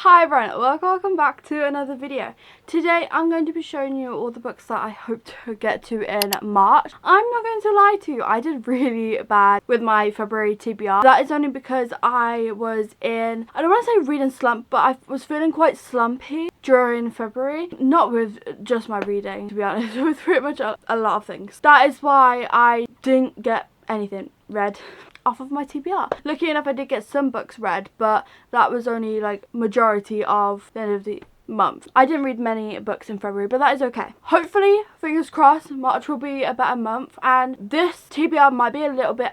Hi everyone, welcome back to another video. Today I'm going to be showing you all the books that I hope to get to in March. I'm not going to lie to you, I did really bad with my February TBR. That is only because I was in, I don't want to say reading slump, but I was feeling quite slumpy during February. Not with just my reading, to be honest, with pretty much a lot of things. That is why I didn't get anything read off of my TBR. Lucky enough I did get some books read, but that was only like majority of the end of the month. I didn't read many books in February, but that is okay. Hopefully, fingers crossed, March will be a better month, and this TBR might be a little bit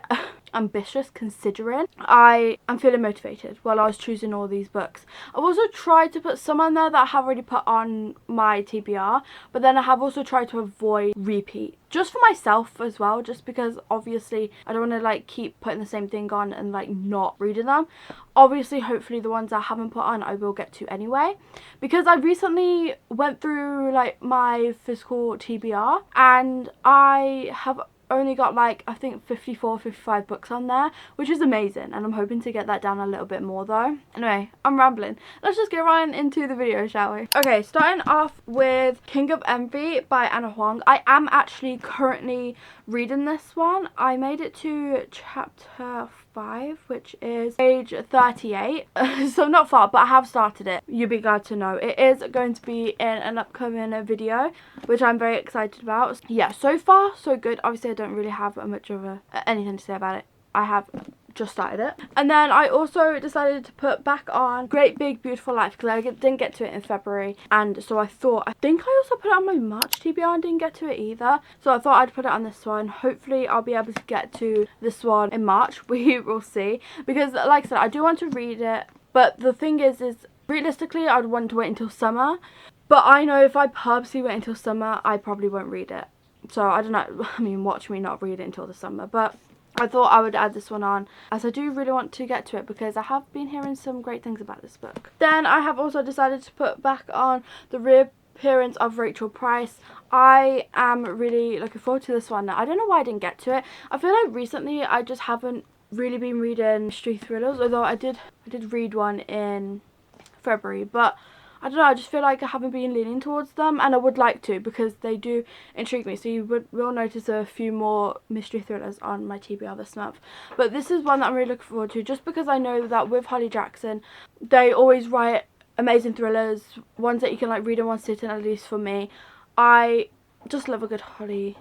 ambitious considering I am feeling motivated while I was choosing all these books. I've also tried to put some on there that I have already put on my TBR, but then I have also tried to avoid repeat, just for myself as well, just because obviously I don't want to like keep putting the same thing on and like not reading them. Obviously, hopefully the ones I haven't put on I will get to anyway, because I recently went through like my physical TBR and I have only got like I think 55 books on there, which is amazing, and I'm hoping to get that down a little bit more though. Anyway, I'm rambling. Let's just get right into the video, shall we? Okay, starting off with King of Envy by Anna Huang. I am actually currently reading this one. I made it to chapter 5, which is page 38, so not far, but I have started it. You'll be glad to know it is going to be in an upcoming video, which I'm very excited about. Yeah, so far so good. Obviously I don't really have much of anything to say about it. I have just started it. And then I also decided to put back on Great Big Beautiful Life because I didn't get to it in February, and so I think I also put it on my March TBR and didn't get to it either, so I thought I'd put it on this one. Hopefully I'll be able to get to this one in March. We will see, because like I said, I do want to read it, but the thing is realistically I'd want to wait until summer, but I know if I purposely wait until summer I probably won't read it. So I don't know, I mean, watch me not read it until the summer, but I thought I would add this one on as I do really want to get to it because I have been hearing some great things about this book. Then I have also decided to put back on the reappearance of Rachel Price. I am really looking forward to this one. I don't know why I didn't get to it. I feel like recently I just haven't really been reading mystery thrillers, although I did read one in February, but I don't know, I just feel like I haven't been leaning towards them, and I would like to because they do intrigue me. So you will notice a few more mystery thrillers on my TBR this month. But this is one that I'm really looking forward to, just because I know that with Holly Jackson, they always write amazing thrillers, ones that you can like read in one sitting, at least for me. I just love a good Holly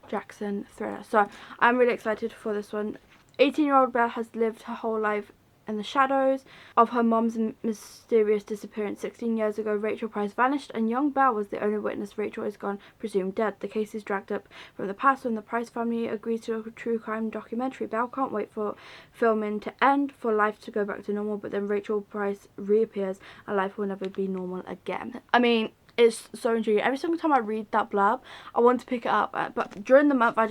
Jackson thriller, so I'm really excited for this one. 18-year-old Belle has lived her whole life in the shadows of her mom's mysterious disappearance. 16 years ago, Rachel Price vanished, and young Belle was the only witness. Rachel is gone, presumed dead. The case is dragged up from the past when the Price family agrees to a true crime documentary. Belle can't wait for filming to end, for life to go back to normal, but then Rachel Price reappears and life will never be normal again. I mean, it's so intriguing. Every single time I read that blurb, I want to pick it up, but during the month I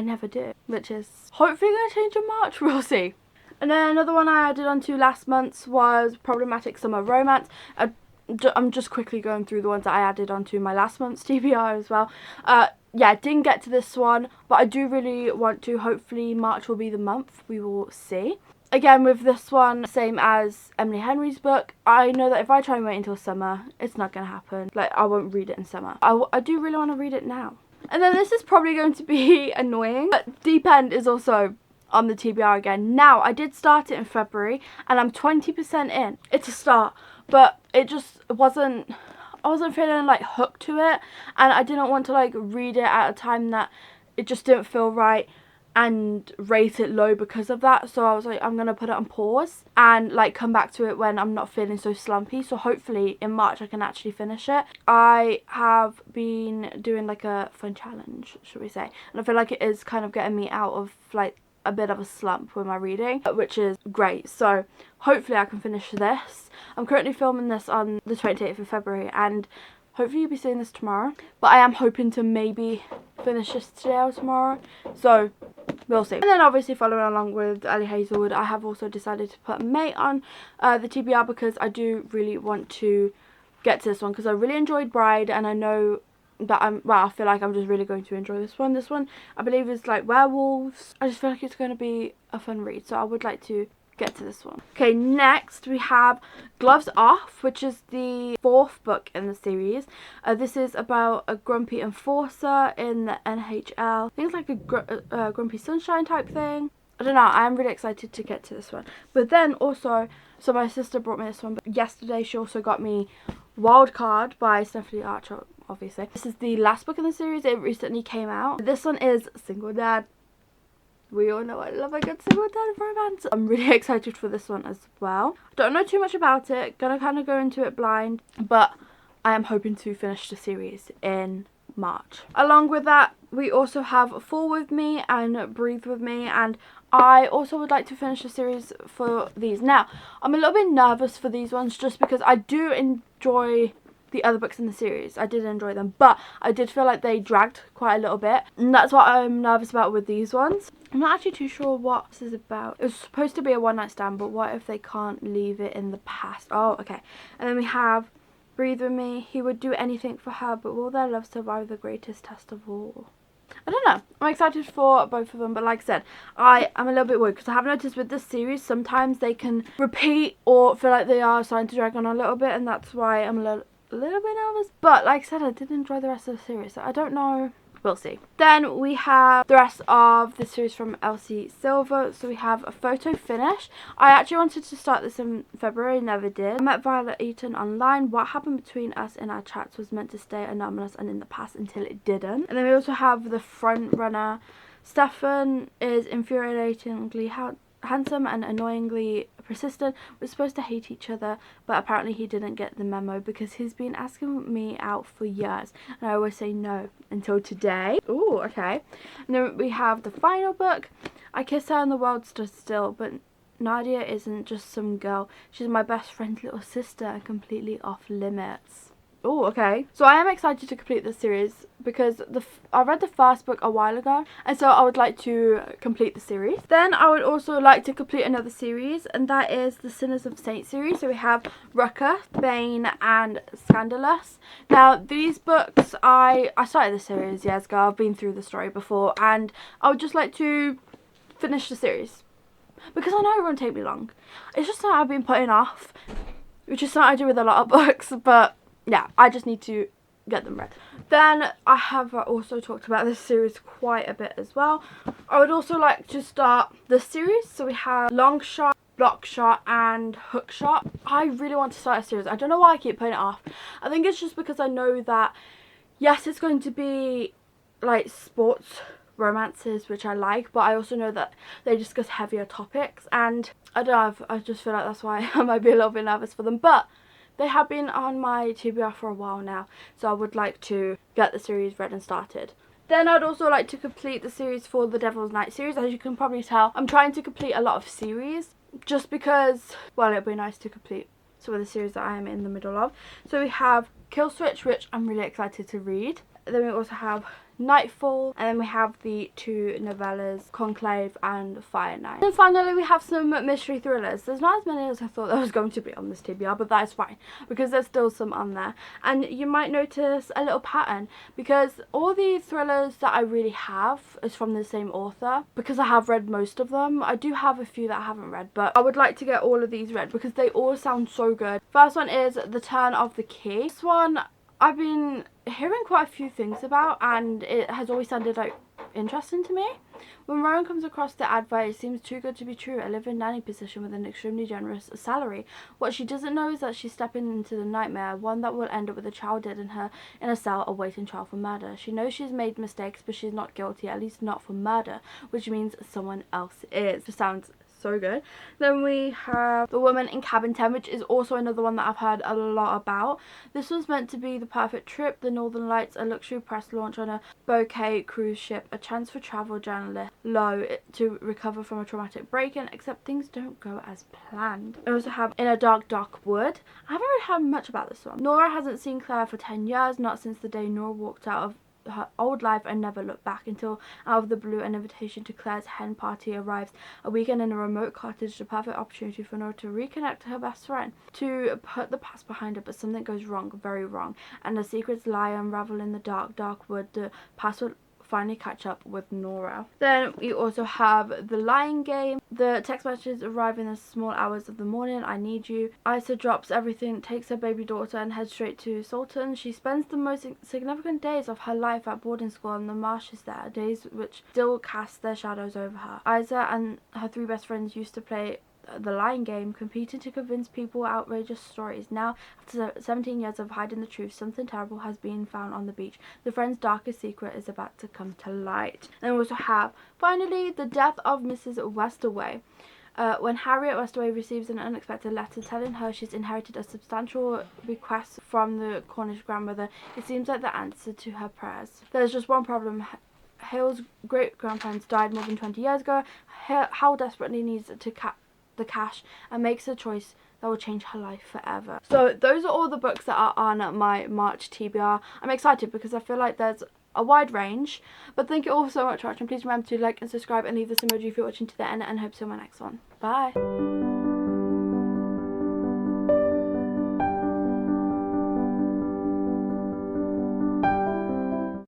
never do, which is hopefully going to change in March. We'll see. And then another one I added onto last month's was Problematic Summer Romance. I'm just quickly going through the ones that I added onto my last month's TBR as well. Yeah, didn't get to this one, but I do really want to. Hopefully March will be the month. We will see. Again, with this one, same as Emily Henry's book, I know that if I try and wait until summer, it's not going to happen. Like, I won't read it in summer. I do really want to read it now. And then this is probably going to be annoying, but Deep End is also on the TBR again. Now, I did start it in February and I'm 20% in. It's a start, but it just wasn't, I wasn't feeling like hooked to it, and I didn't want to like read it at a time that it just didn't feel right and rate it low because of that. So I was like, I'm gonna put it on pause and like come back to it when I'm not feeling so slumpy. So hopefully in March I can actually finish it. I have been doing like a fun challenge, should we say, and I feel like it is kind of getting me out of like a bit of a slump with my reading, which is great. So hopefully I can finish this. I'm currently filming this on the 28th of February and hopefully you'll be seeing this tomorrow, but I am hoping to maybe finish this today or tomorrow, so we'll see. And then obviously following along with Ali Hazelwood, I have also decided to put May on the TBR because I do really want to get to this one because I really enjoyed Bride, and I know that I feel like I'm just really going to enjoy this one. This one I believe is like werewolves. I just feel like it's going to be a fun read, so I would like to get to this one. Okay, next we have Gloves Off, which is the 4th book in the series. This is about a grumpy enforcer in the NHL. I think it's like a Grumpy Sunshine type thing. I don't know, I'm really excited to get to this one. But then also, so my sister brought me this one, but yesterday she also got me Wildcard by Stephanie Archer, obviously. This is the last book in the series. It recently came out. This one is Single Dad. We all know I love a good single dad romance. I'm really excited for this one as well. Don't know too much about it. Gonna kind of go into it blind, but I am hoping to finish the series in March. Along with that, we also have Fall With Me and Breathe With Me, and I also would like to finish the series for these. Now, I'm a little bit nervous for these ones just because I do enjoy the other books in the series. I did enjoy them, but I did feel like they dragged quite a little bit, and that's what I'm nervous about with these ones. I'm not actually too sure what this is about. It was supposed to be a one-night stand, but what if they can't leave it in the past? Oh, okay. And then we have Breathe With Me. He would do anything for her, but will their love survive the greatest test of all? I don't know. I'm excited for both of them, but like I said, I am a little bit worried because I have noticed with this series sometimes they can repeat or feel like they are starting to drag on a little bit, and that's why I'm a little bit nervous. But like I said, I did enjoy the rest of the series, so I don't know. We'll see. Then we have the rest of the series from Elsie Silver. So we have A Photo Finish. I actually wanted to start this in February, never did. I met Violet Eaton online. What happened between us in our chats was meant to stay anonymous and in the past until it didn't. And then we also have The Front Runner. Stefan is infuriatingly handsome and annoyingly persistent. We're supposed to hate each other, but apparently he didn't get the memo because he's been asking me out for years and I always say no until today. Ooh, okay. And then we have the final book. I kiss her and the world stood still, but Nadia isn't just some girl. She's my best friend's little sister, completely off limits. Oh, okay. So I am excited to complete this series because I read the first book a while ago, and so I would like to complete the series. Then I would also like to complete another series, and that is the Sinners of Saints series. So we have Rucker, Bane, and Scandalous. Now these books, I started the series years ago. I've been through the story before, and I would just like to finish the series because I know it won't take me long. It's just something I've been putting off, which is something I do with a lot of books, but yeah, I just need to get them read. Then I have also talked about this series quite a bit as well. I would also like to start this series. So we have Long Shot, Block Shot, and Hook Shot. I really want to start a series. I don't know why I keep putting it off. I think it's just because I know that, yes, it's going to be like sports romances, which I like, but I also know that they discuss heavier topics, and I don't know, I just feel like that's why I might be a little bit nervous for them. But they have been on my TBR for a while now, so I would like to get the series read and started. Then I'd also like to complete the series for the Devil's Night series. As you can probably tell, I'm trying to complete a lot of series just because, well, it'd be nice to complete some of the series that I am in the middle of. So we have Kill Switch, which I'm really excited to read. Then we also have Nightfall, and then we have the 2 novellas, Conclave and Fire Night. And finally we have some mystery thrillers. There's not as many as I thought there was going to be on this TBR, but that is fine because there's still some on there. And you might notice a little pattern because all the thrillers that I really have is from the same author, because I have read most of them. I do have a few that I haven't read, but I would like to get all of these read because they all sound so good. First one is The Turn of the Key. This one I've been hearing quite a few things about, and it has always sounded like interesting to me. When Rowan comes across the advert, it seems too good to be true. A live-in nanny position with an extremely generous salary. What she doesn't know is that she's stepping into the nightmare, one that will end up with a child dead in a cell awaiting trial for murder. She knows she's made mistakes, but she's not guilty, at least not for murder, which means someone else is. It sounds so good. Then we have The Woman in Cabin 10, which is also another one that I've heard a lot about. This was meant to be the perfect trip, the Northern Lights, a luxury press launch on a bouquet cruise ship, a chance for travel journalist Lo to recover from a traumatic break-in, except things don't go as planned. I also have In a Dark, Dark Wood. I haven't really heard much about this one. Nora hasn't seen Claire for 10 years, not since the day Nora walked out of her old life and never looked back, until out of the blue an invitation to Claire's hen party arrives. A weekend in a remote cottage, the perfect opportunity for Nora to reconnect to her best friend, to put the past behind her, but something goes wrong, very wrong, and the secrets lie unravel in the dark, dark wood. The past will finally catch up with Nora. Then we also have The Lying Game. The text messages arrive in the small hours of the morning. I need you. Isa drops everything, takes her baby daughter and heads straight to Sultan. She spends the most significant days of her life at boarding school on the marshes there, days which still cast their shadows over her. Isa and her 3 best friends used to play The Lying Game, competing to convince people outrageous stories. Now, after 17 years of hiding the truth, something terrible has been found on the beach. The friend's darkest secret is about to come to light. Then we also have, finally, the death of Mrs. Westaway. When Harriet Westaway receives an unexpected letter telling her she's inherited a substantial bequest from the Cornish grandmother, it seems like the answer to her prayers. There's just one problem. Hale's great-grandparents died more than 20 years ago. Hal desperately needs to the cash and makes a choice that will change her life forever. So those are all the books that are on my March TBR. I'm excited because I feel like there's a wide range, but thank you all so much for watching. Please remember to like and subscribe and leave this emoji if you're watching to the end, and hope to see you in my next one. Bye.